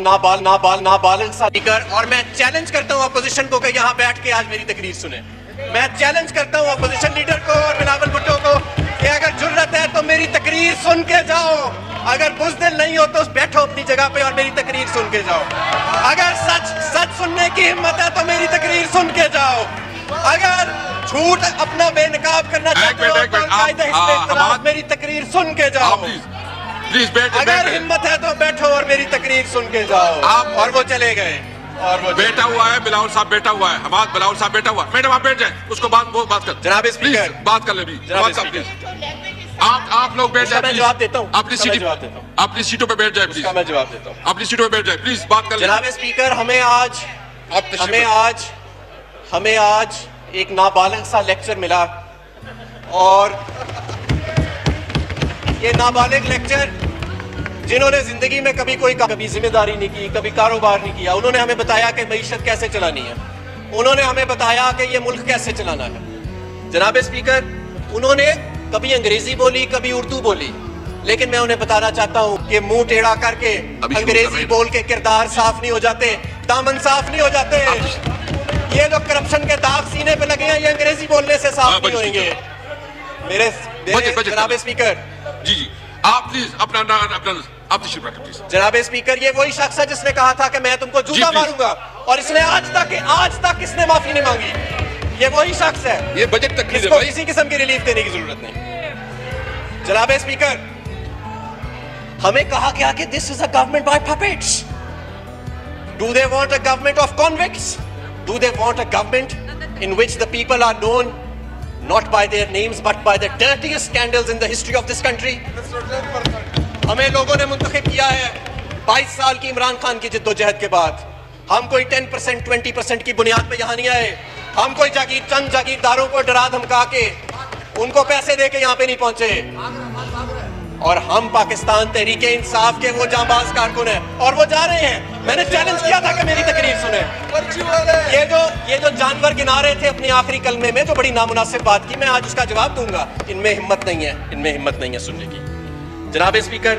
नाबालिग स्पीकर, और मैं चैलेंज करता हूं अपोजिशन को कि यहां बैठ के आज मेरी तकरीर सुने। मैं चैलेंज करता हूं अपोजिशन लीडर को और बिलावल भुट्टो को कि अगर जुर्रत है तो मेरी तकरीर सुन के जाओ, अगर बुज़दिल नहीं हो तो बैठो अपनी जगह पे और मेरी तकरीर सुन के जाओ। अगर सच सुनने की हिम्मत है तो मेरी तकरीर सुन के जाओ। अगर झूठ अपना बेनकाब करना चाहते हो तो मेरी तकरीर सुन के जाओ। प्लीज बैठ, अगर हिम्मत है तो बैठो और मेरी तकरीर सुन के जाओ। और वो चले गए। और वो बैठा हुआ है, बिलावल साहब बैठा हुआ है, हमाद बिलावल साहब बैठा हुआ है। मैडम आप बैठ जाए, उसको बात कर। जनाब स्पीकर, बात कर ले भी। आप लोग बैठ जाए। मैं जवाब देता हूँ अपनी सीटों पे बैठ जाए प्लीज। मैं जवाब देता हूँ। अपनी सीटों पे बैठ जाए प्लीज, बात कर ले। जनाब स्पीकर, हमें आज एक नाबालिग सा लेक्चर मिला, और ये नाबालिग लेक्चर जिन्होंने जिंदगी में कभी जिम्मेदारी नहीं की, कभी कारोबार नहीं किया, उन्होंने हमें बताया कि मईशत कैसे चलानी है, उन्होंने हमें बताया कि ये मुल्क कैसे चलाना है। जनाब स्पीकर, उन्होंने कभी अंग्रेजी बोली, कभी उर्दू बोली, लेकिन मैं उन्हें बताना चाहता हूं कि मुंह टेढ़ा करके अंग्रेजी बोल के किरदार साफ नहीं हो जाते, दामन साफ नहीं हो जाते। ये जो करप्शन के दाग सीने पे लगे हैं, ये अंग्रेजी बोलने से साफ नहीं होंगे। मेरे जनाब स्पीकर जी आप प्लीज अपना प्लीज। जनाब स्पीकर, ये वही शख्स है जिसने कहा था कि मैं तुमको जूता मारूंगा, और इसने आज तक इसने माफी नहीं मांगी। ये वही शख्स है। ये बजट तक इसको किसी किस्म की रिलीफ देने की जरूरत नहीं। जनाब स्पीकर, हमें कहा गया कि this is a government by puppets. Do they want a government of convicts? Do they want a government in which the people are known not by their names but by the dirtiest scandals in the history of this country? हमें लोगों ने मुंतखब किया है 22 साल की इमरान खान की जिद्दोजहद के बाद। हम कोई 10% 20% की बुनियाद पे यहाँ नहीं आए। हम कोई चंद जागीरदारों को डरा धमका के उनको पैसे दे के यहाँ पे नहीं पहुंचे, और हम पाकिस्तान तहरीके इंसाफ के वो जांबाज कारकुन हैं, और वो जा रहे हैं। मैंने चैलेंज किया था कि मेरी तकरीर सुने। ये जो जानवर गिना रहे थे अपने आखिरी कलमे में, जो बड़ी नामुनासिब बात की, मैं आज उसका जवाब दूंगा। इनमें हिम्मत नहीं है सुनने की। जनाब स्पीकर,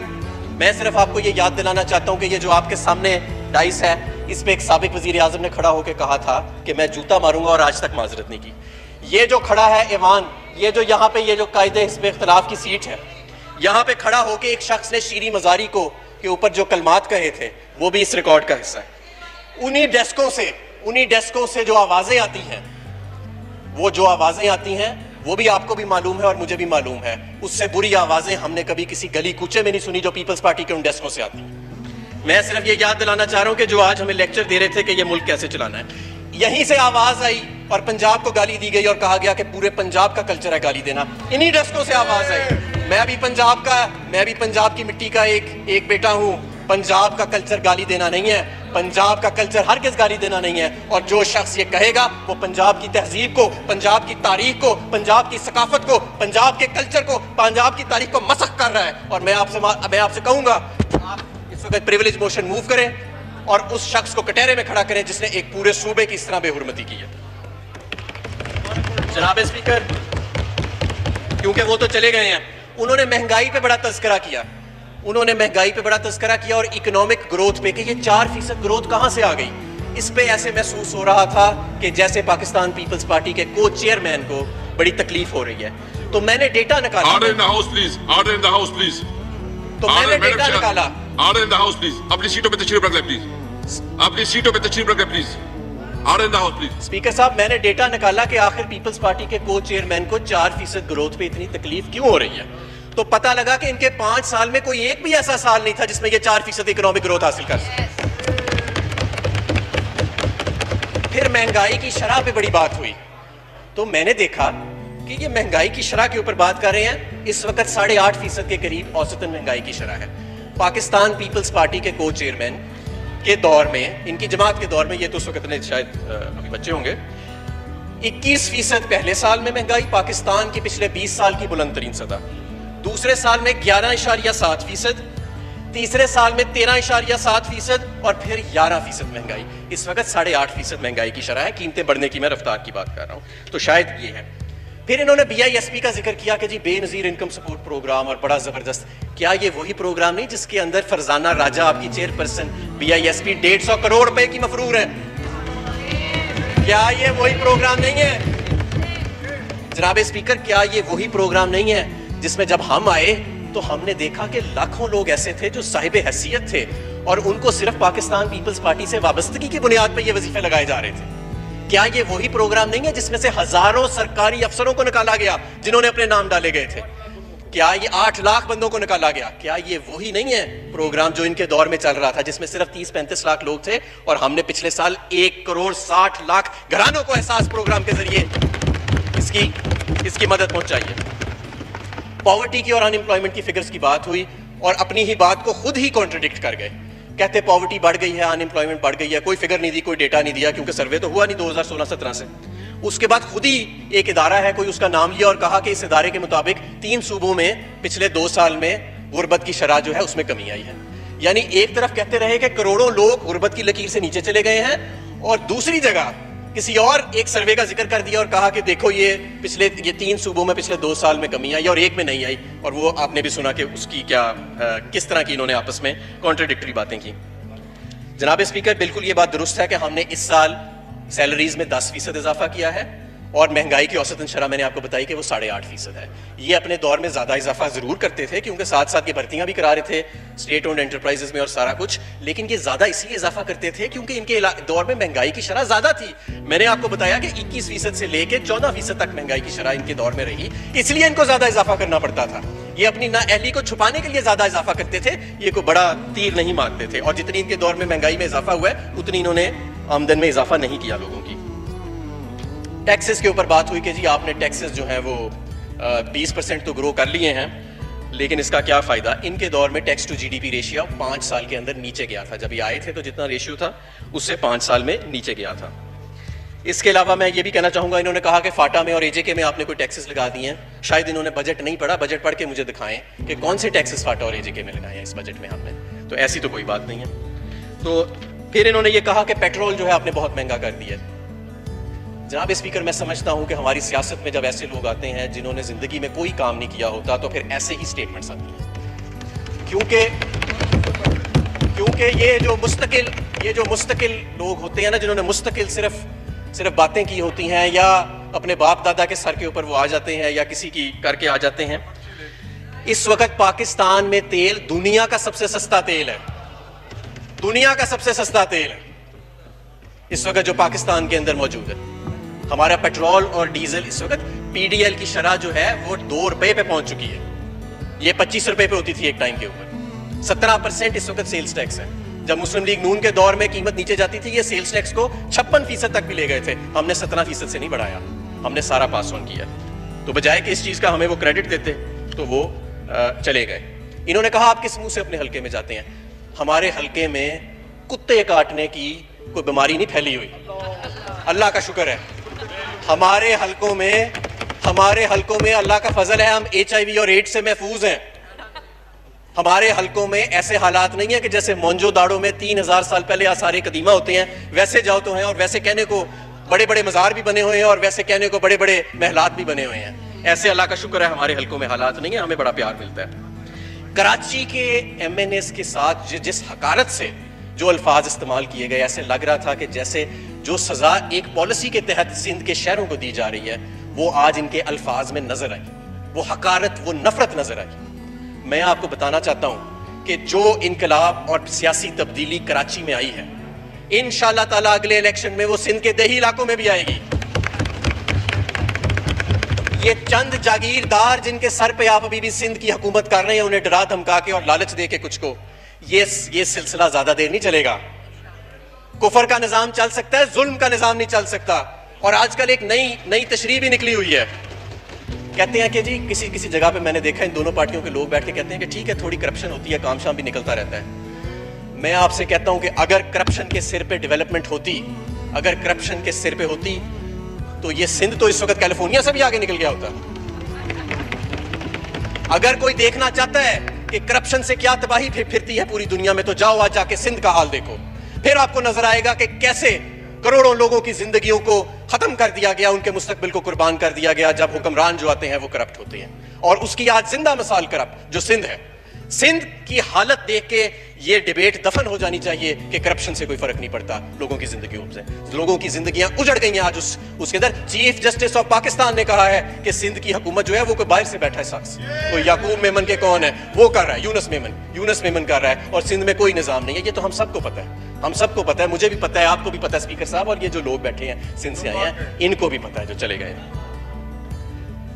मैं सिर्फ आपको ये याद दिलाना चाहता हूँ कि ये जो आपके सामने डाइस है, इस पे एक साबिक वजीर आजम ने खड़ा होकर कहा था कि मैं जूता मारूंगा, और आज तक माजरत नहीं की। ये जो खड़ा है ऐवान, ये जो यहाँ पे ये जो कायदे हिस्ब इख्तिलाफ की सीट है, यहाँ पे खड़ा होकर एक शख्स ने शीरी मजारी को के ऊपर जो कलमात कहे थे, वो भी इस रिकॉर्ड का हिस्सा है। उन्हीं डेस्कों से जो आवाजें आती हैं, वो भी आपको भी मालूम है और मुझे भी मालूम है। उससे बुरी आवाजें हमने कभी किसी गली कूचे में नहीं सुनी जो पीपल्स पार्टी के उन डेस्कों से आती हैं। मैं सिर्फ ये याद दिलाना चाह रहा हूं कि जो आज हमें लेक्चर दे रहे थे कि ये मुल्क कैसे चलाना है, यहीं से आवाज आई और पंजाब को गाली दी गई और कहा गया कि पूरे पंजाब का कल्चर है गाली देना। इन्हीं डेस्कों से आवाज आई। मैं भी पंजाब की मिट्टी का एक बेटा हूं। पंजाब का कल्चर गाली देना नहीं है, पंजाब का कल्चर हरगिज़ गाली देना नहीं है। और जो शख्स ये कहेगा वो पंजाब की तहजीब को, पंजाब की तारीख को, पंजाब की सकाफत को, पंजाब के कल्चर को, पंजाब की तारीख को मसख कर रहा है। और मैं आपसे कहूंगा, आप इस वक्त प्रिविलेज मोशन मूव करें और उस शख्स को कटहरे में खड़ा करें जिसने एक पूरे सूबे की इस तरह बेहुरमती की है। जनाब स्पीकर, क्योंकि वो तो चले गए हैं, उन्होंने महंगाई पे बड़ा तज़किरा किया और इकोनॉमिक ग्रोथ पे कि ये 4% ग्रोथ कहां से आ गई। इस पे ऐसे महसूस हो रहा था कि जैसे पाकिस्तान पीपल्स पार्टी के को चेयरमैन को बड़ी तकलीफ हो रही है। तो मैंने डेटा निकाला। Order in the house please, order in the house please. तो मैंने डेटा निकाला। Order in the house please. अपनी सीटों पे तशरीफ रख ले प्लीज। अपनी सीटों पे तशरीफ रख ले please. Order in the house please. Speaker साहब, मैंने डेटा निकाला कि आखिर पीपल्स पार्टी के को चेयरमैन को 4% ग्रोथ पे इतनी तकलीफ क्यों हो रही है। तो पता लगा कि इनके 5 साल में कोई एक भी ऐसा साल नहीं था जिसमें ये 4% इकोनॉमिक ग्रोथ हासिल कर सके। फिर महंगाई की शरह पे बड़ी बात हुई, तो मैंने देखा कि ये महंगाई की शरह के ऊपर बात कर रहे हैं। इस वक्त 8.5% के करीब औसतन महंगाई की शरह है। पाकिस्तान पीपल्स पार्टी के को चेयरमैन के दौर में, इनकी जमात के दौर में, ये तो उस वक्त इतने शायद अभी बच्चे होंगे, 21% पहले साल में महंगाई, पाकिस्तान की पिछले 20 साल की बुलंद तरीन सतह। दूसरे साल में 11.7%, तीसरे साल में 13.7% और फिर 11% महंगाई। इस वक्त 8.5% महंगाई की शरह है। कीमतें बढ़ने की मैं रफ्तार की बात कर रहा हूं, तो शायद ये है। फिर इन्होंने BISP का जिक्र किया कि जी बेनजीर इनकम सपोर्ट प्रोग्राम और बड़ा जबरदस्त। क्या ये वही प्रोग्राम नहीं जिसके अंदर फरजाना राजा आपकी चेयरपर्सन BISP 150 करोड़ रुपए की मफरूर है? क्या ये वही प्रोग्राम नहीं है जनाब स्पीकर? क्या ये वही प्रोग्राम नहीं है जिसमें जब हम आए तो हमने देखा कि लाखों लोग ऐसे थे जो साहिब हैसियत थे और उनको सिर्फ पाकिस्तान पीपल्स पार्टी से वाबस्तगी की बुनियाद पर ये वजीफे लगाए जा रहे थे? क्या ये वही प्रोग्राम नहीं है जिसमें से हजारों सरकारी अफसरों को निकाला गया जिन्होंने अपने नाम डाले गए थे? क्या ये 8 लाख बंदों को निकाला गया? क्या ये वही नहीं है प्रोग्राम जो इनके दौर में चल रहा था, जिसमें सिर्फ 30-35 लाख लोग थे और हमने पिछले साल 1 करोड़ 60 लाख घरानों को एहसास प्रोग्राम के जरिए इसकी मदद पहुंचाई है? पॉवर्टी की और अनएम्प्लॉयमेंट की फिगर्स की बात हुई और अपनी ही बात को खुद ही कॉन्ट्रडिक्ट कर गए। कहते पॉवर्टी बढ़ गई है, अनएम्प्लॉयमेंट बढ़ गई है, कोई फिगर नहीं दी, कोई डेटा नहीं दिया क्योंकि सर्वे तो हुआ नहीं 2016-17 से। उसके बाद खुद ही एक इदारा है, कोई उसका नाम लिया और कहा कि इस इदारे के मुताबिक 3 सूबों में पिछले 2 साल में गुर्बत की शरह जो है उसमें कमी आई है। यानी एक तरफ कहते रहे कि करोड़ों लोग गुर्बत की लकीर से नीचे चले गए हैं और दूसरी जगह किसी और एक सर्वे का जिक्र कर दिया और कहा कि देखो ये 3 सूबों में पिछले 2 साल में कमी आई और एक में नहीं आई। और वो आपने भी सुना कि उसकी किस तरह की इन्होंने आपस में कॉन्ट्राडिक्टरी बातें की। जनाब स्पीकर, बिल्कुल ये बात दुरुस्त है कि हमने इस साल सैलरीज में 10% इजाफा किया है और महंगाई की औसतन शरह मैंने आपको बताई कि वो 8.5% है। ये अपने दौर में ज्यादा इजाफा जरूर करते थे क्योंकि साथ साथ ये भर्तियां भी करा रहे थे स्टेट ओन्ड एंटरप्राइजेस में और सारा कुछ, लेकिन ये ज्यादा इसलिए इजाफा करते थे क्योंकि इनके दौर में महंगाई की शरह ज्यादा थी। मैंने आपको बताया कि 21% से लेके 14% तक महंगाई की शरह इनके दौर में रही, इसलिए इनको ज्यादा इजाफा करना पड़ता था। ये अपनी नाअहली को छुपाने के लिए ज्यादा इजाफा करते थे, ये कोई बड़ा तीर नहीं मारते थे। और जितनी इनके दौर में महंगाई में इजाफा हुआ है उतनी इन्होंने आमदन में इजाफा नहीं किया लोगों की। टैक्सेस के ऊपर बात हुई कि जी आपने टैक्सेस जो है वो 20% तो ग्रो कर लिए हैं, लेकिन इसका क्या फायदा? इनके दौर में टैक्स टू GDP रेशियो 5 साल के अंदर नीचे गया था। जब ये आए थे तो जितना रेशियो था उससे 5 साल में नीचे गया था। इसके अलावा मैं ये भी कहना चाहूंगा, इन्होंने कहा कि फाटा में और AJK में आपने कोई टैक्सेस लगा दिए हैं। शायद इन्होंने बजट नहीं पढ़ा, बजट पढ़ के मुझे दिखाएं कि कौन से टैक्सेस फाटा और AJK में लगाए हैं इस बजट में हमने। तो ऐसी तो कोई बात नहीं है। तो फिर इन्होंने ये कहा कि पेट्रोल जो है आपने बहुत महंगा कर दिया है। जनाब स्पीकर, मैं समझता हूं कि हमारी सियासत में जब ऐसे लोग आते हैं जिन्होंने जिंदगी में कोई काम नहीं किया होता तो फिर ऐसे ही स्टेटमेंट्स आती हैं। क्योंकि ये जो मुस्तकिल लोग होते हैं ना, जिन्होंने मुस्तकिल सिर्फ बातें की होती हैं या अपने बाप दादा के सर के ऊपर वो आ जाते हैं या किसी की करके आ जाते हैं। इस वक्त पाकिस्तान में तेल दुनिया का सबसे सस्ता तेल है, दुनिया का सबसे सस्ता तेल है इस वक्त जो पाकिस्तान के अंदर मौजूद है। हमारा पेट्रोल और डीजल इस वक्त PDL की शरह जो है वो 2 रुपए पे पहुंच चुकी है। ये 25 रुपए पे होती थी एक टाइम के ऊपर। 17% इस वक्त सेल्स टैक्स है। जब मुस्लिम लीग नून के दौर में कीमत नीचे जाती थी ये सेल्स टैक्स को 56% तक भी ले गए थे। हमने 17% से नहीं बढ़ाया, हमने सारा पास ऑन किया। तो बजाय कि इस चीज का हमें वो क्रेडिट देते तो वो चले गए। इन्होंने कहा आप किस मुंह से अपने हल्के में जाते हैं? हमारे हल्के में कुत्ते काटने की कोई बीमारी नहीं फैली हुई, अल्लाह का शुक्र है। हमारे हलकों में अल्लाह का फजल है, हम HIV और एड्स से महफूज हैं। हमारे हलकों में ऐसे हालात नहीं है कि जैसे मोंजो दाड़ो में 3000 साल पहले आसारे कदीमा होते हैं वैसे जाओ तो हैं, और वैसे कहने को बड़े बड़े मजार भी बने हुए हैं और वैसे कहने को बड़े बड़े महलात भी बने हुए हैं। ऐसे अल्लाह का शुक्र है हमारे हलकों में हालात नहीं है, हमें बड़ा प्यार मिलता है। कराची के MNAs के साथ जिस हकारत से जो अल्फाज इस्तेमाल किए गए, ऐसे लग रहा था कि जैसे जो सजा एक पॉलिसी के तहत सिंध के शहरों को दी जा रही है वो आज इनके अल्फाज में नजर आई, वो हकारत, वो नफरत नजर आई। मैं आपको बताना चाहता हूं कि जो इनकलाब और सियासी तब्दीली कराची में आई है, इंशाअल्लाह ताला अगले इलेक्शन में वो सिंध के देही इलाकों में भी आएगी। ये चंद जागीरदार जिनके सर पे आप अभी भी सिंध की हुकूमत कर रहे हैं, उन्हें डरा धमका के और लालच दे के कुछ को, ये सिलसिला ज्यादा देर नहीं चलेगा। कुफर का निजाम चल सकता है, जुल्म का निजाम नहीं चल सकता। और आजकल एक नई तशरीह भी निकली हुई है। कहते हैं कि जी किसी जगह पे मैंने देखा इन दोनों पार्टियों के लोग बैठ के कहते हैं कि ठीक है थोड़ी करप्शन होती है, काम शाम भी निकलता रहता है। मैं आपसे कहता हूं कि अगर करप्शन के सिर पे डेवलपमेंट होती, अगर करप्शन के सिर पे होती तो ये सिंध तो इस वक्त कैलिफोर्निया से भी आगे निकल गया होता। अगर कोई देखना चाहता है कि करप्शन से क्या तबाही फिरती है पूरी दुनिया में, तो जाओ आज जाके सिंध का हाल देखो, फिर आपको नजर आएगा कि कैसे करोड़ों लोगों की जिंदगियों को खत्म कर दिया गया, उनके मुस्तकबिल को कुर्बान कर दिया गया जब हुक्मरान जो आते हैं वो करप्ट होते हैं। और उसकी आज जिंदा मिसाल करप्ट जो सिंध है। सिंध की हालत देख के ये डिबेट दफन हो जानी चाहिए कि करप्शन से कोई फर्क नहीं पड़ता लोगों की जिंदगियों से। लोगों की जिंदगियां उजड़ गई हैं आज उसके अंदर। चीफ जस्टिस ऑफ पाकिस्तान ने कहा है कि सिंध की हुकूमत जो है वो कोई बाहर से बैठा है शख्स, कोई याकूब मेमन के कौन है वो कर रहा है, यूनुस मेमन कर रहा है, और सिंध में कोई निजाम नहीं है। ये तो हम सबको पता है, हम सबको पता है, मुझे भी पता है, आपको भी पता है स्पीकर साहब, और ये जो लोग बैठे हैं सिंध से आए हैं इनको भी पता है जो चले गए।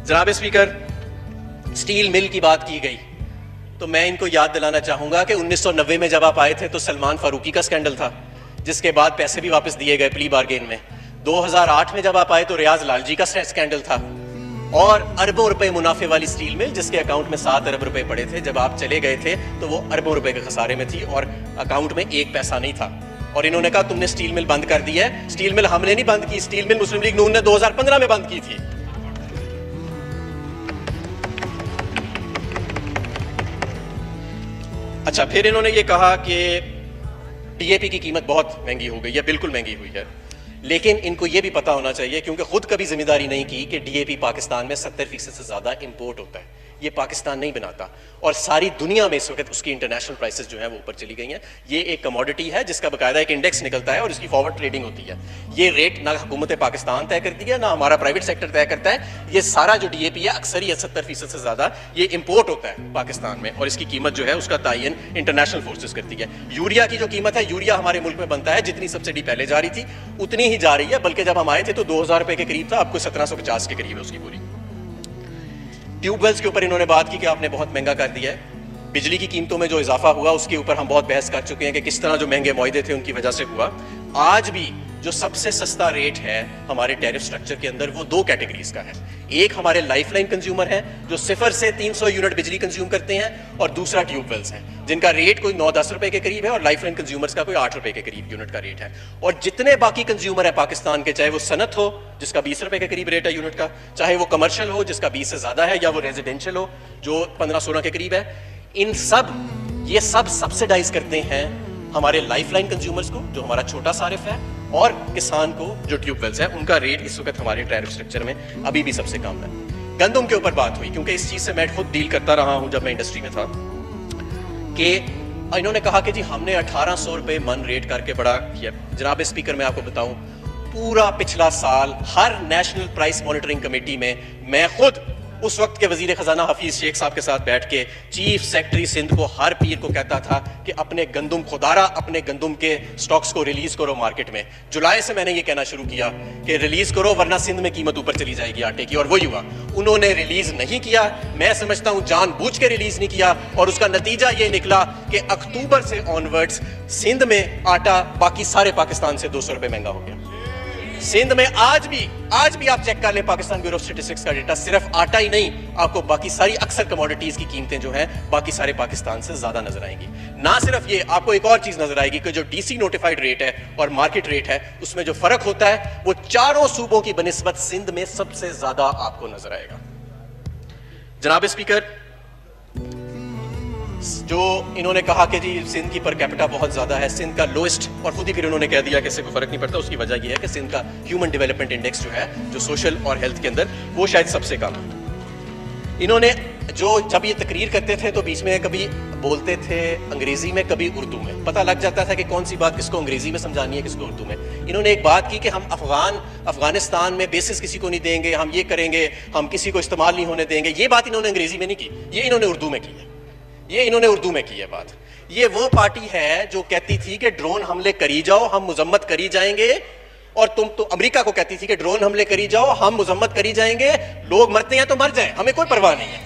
जनाब स्पीकर, स्टील मिल की बात की गई तो मैं इनको याद दिलाना चाहूंगा कि 1990 में जब आप आए थे तो सलमान फारूकी का स्कैंडल था, जिसके बाद पैसे भी वापस दिए गए प्ली बार्गेन में। 2008 में जब आप आए तो रियाज लालजी का स्कैंडल था, और अरबों रुपए मुनाफे वाली स्टील मिल जिसके अकाउंट में 7 अरब रुपए पड़े थे, जब आप चले गए थे तो वो अरबों रुपए के खसारे में थी और अकाउंट में एक पैसा नहीं था। और इन्होंने कहा तुमने स्टील मिल बंद कर दी है। स्टील मिल हमने नहीं बंद की, स्टील मिल मुस्लिम लीग नून ने 2015 में बंद की थी। अच्छा, फिर इन्होंने ये कहा कि डीएपी की कीमत बहुत महंगी हो गई है। बिल्कुल महंगी हुई है, लेकिन इनको ये भी पता होना चाहिए, क्योंकि खुद कभी जिम्मेदारी नहीं की, कि डीएपी पाकिस्तान में 70% से ज्यादा इंपोर्ट होता है। ये पाकिस्तान नहीं बनाता, और सारी दुनिया में इस वक्त उसकी इंटरनेशनल प्राइसेस जो है वो ऊपर चली गई हैं। ये एक कमोडिटी है जिसका बकायदा एक इंडेक्स निकलता है और इसकी फॉरवर्ड ट्रेडिंग होती है। ये रेट ना हुकूमत पाकिस्तान तय करती है ना हमारा प्राइवेट सेक्टर तय करता है। ये सारा जो डीएपी है अक्सरियत 70% से ज्यादा ये इंपोर्ट होता है पाकिस्तान में, और इसकी कीमत जो है उसका तयन इंटरनेशनल फोर्सेस करती है। यूरिया की जो कीमत है, यूरिया हमारे मुल्क में बनता है, जितनी सब्सिडी पहले जा रही थी उतनी ही जा रही है, बल्कि जब हम आए थे तो 2000 रुपए के करीब था, आपको 1750 के करीब है उसकी पूरी। ट्यूबवेल्स के ऊपर इन्होंने बात की कि आपने बहुत महंगा कर दिया है। बिजली की कीमतों में जो इजाफा हुआ उसके ऊपर हम बहुत बहस कर चुके हैं कि किस तरह जो महंगे मुआहदे थे उनकी वजह से हुआ। आज भी जो सबसे सस्ता रेट है हमारे टैरिफ स्ट्रक्चर के अंदर वो 2 कैटेगरीज का है। एक हमारे लाइफलाइन कंज्यूमर है जो 0 से 300 यूनिट बिजली कंज्यूम करते हैं, और दूसरा ट्यूबवेल्स है जिनका रेट कोई 9-10 रुपए के करीब है, और लाइफलाइन कंज्यूमर्स का कोई 8 रुपए के करीब यूनिट का रेट है। और जितने बाकी कंज्यूमर है पाकिस्तान के, चाहे वो सनत हो जिसका 20 रुपए के करीब रेट है यूनिट का, चाहे वो कमर्शियल हो जिसका 20 से ज्यादा है, या वो रेजिडेंशियल हो जो 15-16 के करीब है, ये सब सब्सिडाइज करते हैं हमारे लाइफलाइन कंज्यूमर्स को जो हमारा छोटा सारिफ है, और किसान को जो ट्यूबवेल्स है उनका रेट इस वक्त हमारे टैरिफ स्ट्रक्चर में अभी भी सबसे कम है। गंदम के ऊपर बात हुई, क्योंकि इस चीज से मैं खुद डील करता रहा हूं जब मैं इंडस्ट्री में था, कि इन्होंने कहा कि जी हमने 1800 रुपए मन रेट करके बड़ा किया। जनाब स्पीकर, मैं आपको बताऊं, पूरा पिछला साल हर नेशनल प्राइस मॉनिटरिंग कमेटी में मैं खुद उस वक्त के वजीर खजाना हफीज शेख साहब के साथ बैठ के चीफ सेक्रेटरी सिंध को हर पीर को कहता था कि अपने गंदम खुदारा अपने गंदम के स्टॉक्स को रिलीज करो मार्केट में। जुलाई से मैंने ये कहना शुरू किया कि रिलीज करो वरना सिंध में कीमत ऊपर चली जाएगी आटे की, और वही हुआ। उन्होंने रिलीज नहीं किया, मैं समझता हूं जानबूझ के रिलीज नहीं किया, और उसका नतीजा ये निकला कि अक्टूबर से ऑनवर्ड्स सिंध में आटा बाकी सारे पाकिस्तान से 200 रुपए महंगा हो गया। सिंध में आज भी आप चेक कर लें पाकिस्तान ब्यूरो ऑफ स्टैटिस्टिक्स का डेटा, सिर्फ आटा ही नहीं, आपको बाकी सारी अक्सर कमोडिटीज की कीमतें जो हैं बाकी सारे पाकिस्तान से ज्यादा नजर आएंगी। ना सिर्फ ये, आपको एक और चीज नजर आएगी कि जो डीसी नोटिफाइड रेट है और मार्केट रेट है उसमें जो फर्क होता है वो चारों सूबों की बनिस्बत सिंध में सबसे ज्यादा आपको नजर आएगा। जनाब स्पीकर, जो इन्होंने कहा कि जी सिंध की पर कैपिटा बहुत ज्यादा है, सिंध का लोएस्ट, और खुद ही फिर उन्होंने कह दिया कि इससे कोई फर्क नहीं पड़ता, उसकी वजह यह है कि सिंध का ह्यूमन डेवलपमेंट इंडेक्स जो है जो सोशल और हेल्थ के अंदर वो शायद सबसे कम है। इन्होंने जो जब ये तकरीर करते थे तो बीच में कभी बोलते थे अंग्रेजी में कभी उर्दू में, पता लग जाता था कि कौन सी बात किसको अंग्रेजी में समझानी है किसको उर्दू में। इन्होंने एक बात की कि हम अफगानिस्तान में बेसिस किसी को नहीं देंगे, हम ये करेंगे, हम किसी को इस्तेमाल नहीं होने देंगे। ये बात इन्होंने अंग्रेजी में नहीं की, ये इन्होंने उर्दू में की है, ये इन्होंने उर्दू में की है बात। ये वो पार्टी है जो कहती थी कि ड्रोन हमले करी जाओ हम मुजम्मत करी जाएंगे, और तुम तो अमेरिका को कहती थी कि ड्रोन हमले करी जाओ हम मुजम्मत करी जाएंगे, लोग मरते हैं तो मर जाएं, हमें कोई परवाह नहीं है।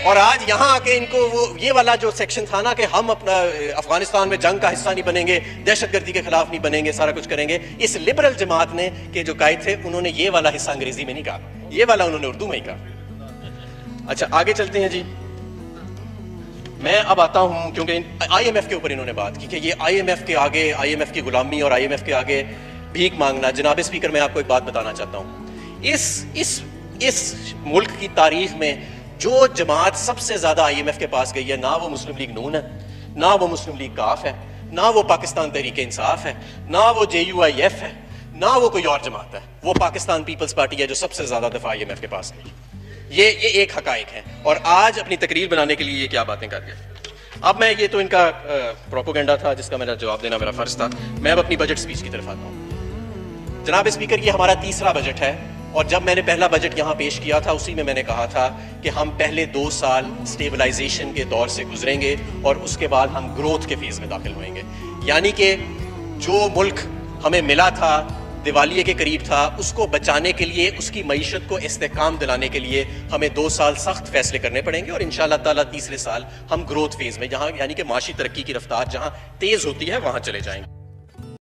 और आज यहां आके इनको वो ये वाला जो सेक्शन था ना कि हम अपना अफगानिस्तान में जंग का हिस्सा नहीं बनेंगे, दहशतगर्दी के खिलाफ नहीं बनेंगे, सारा कुछ करेंगे, इस लिबरल जमात ने के जो कायद थे उन्होंने ये वाला हिस्सा अंग्रेजी में नहीं कहा, ये वाला उन्होंने उर्दू में ही कहा। अच्छा, आगे चलते हैं जी। मैं अब आता हूं, क्योंकि आईएमएफ के ऊपर इन्होंने बात की कि ये आईएमएफ के आगे, आईएमएफ की गुलामी और आईएमएफ के आगे भीख मांगना। जनाब स्पीकर, मैं आपको एक बात बताना चाहता हूं, इस मुल्क की तारीख में जो जमात सबसे ज्यादा आईएमएफ के पास गई है, ना वो मुस्लिम लीग नून है, ना वो मुस्लिम लीग काफ है, ना वो पाकिस्तान तहरीक इंसाफ है, ना वो JUIF है, ना वो कोई और जमात है, वो पाकिस्तान पीपल्स पार्टी है जो सबसे ज्यादा दफा आईएमएफ के पास गई। ये एक हकाइक है। और आज अपनी तकरीर बनाने के लिए ये क्या बातें कर गए। अब मैं, ये तो इनका प्रोपोगेंडा था जिसका मेरा जवाब देना मेरा फर्ज था। मैं अब अपनी बजट स्पीच की तरफ आता हूँ। जनाब स्पीकर, ये हमारा तीसरा बजट है और जब मैंने पहला बजट यहाँ पेश किया था उसी में मैंने कहा था कि हम पहले 2 साल स्टेबलाइजेशन के दौर से गुजरेंगे और उसके बाद हम ग्रोथ के फेज में दाखिल होंगे। यानी कि जो मुल्क हमें मिला था, दिवालिये के करीब था, उसको बचाने के लिए, उसकी मईशत को इस्तेहकाम दिलाने के लिए हमें 2 साल सख्त फैसले करने पड़ेंगे और इंशाअल्लाह ताला तीसरे साल हम ग्रोथ फेज में, जहां यानी कि माशी तरक्की की रफ्तार जहां तेज होती है वहां चले जाएंगे।